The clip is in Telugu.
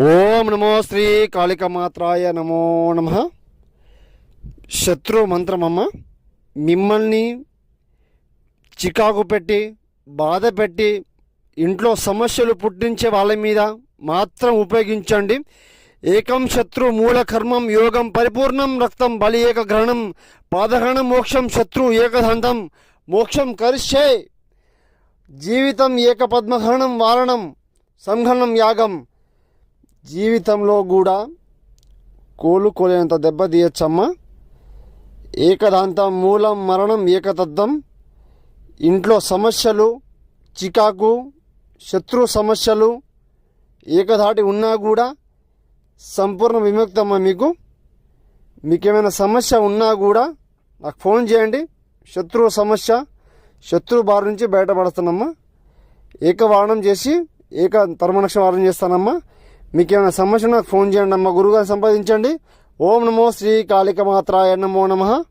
ఓం నమో శ్రీ కాళికమాత్రాయ నమో నమః. శత్రు మంత్రమమ్మ. మిమ్మల్ని చికాకు పెట్టి బాధ పెట్టి ఇంట్లో సమస్యలు పుట్టించే వాళ్ళ మీద మాత్రం ఉపయోగించండి. ఏకం శత్రు మూల కర్మం యోగం పరిపూర్ణం రక్తం బలి ఏక గ్రహణం పాదగ్రహణం మోక్షం శత్రు ఏకదంతం మోక్షం కరిష్యే జీవితం ఏక పద్మగ్రహణం వారణం సంఘనం యాగం. జీవితంలో కూడా కోలుకోలేనంత దెబ్బతీయచ్చమ్మా. ఏకదాంతం మూలం మరణం ఏకతద్దం. ఇంట్లో సమస్యలు చికాకు శత్రు సమస్యలు ఏకధాటి ఉన్నా కూడా సంపూర్ణ విముక్తమ్మా. మీకేమైనా సమస్య ఉన్నా కూడా నాకు ఫోన్ చేయండి. శత్రు బారి నుంచి బయటపడుతున్నామ్మా. ఏకవారణం చేసి తర్మనక్ష వారణం చేస్తానమ్మా. మీకేమైనా సమస్య నాకు ఫోన్ చేయండి అమ్మా. గురువుగారిని సంపాదించండి. ఓం నమో శ్రీ కాళికమాత్రాయ నమో నమః.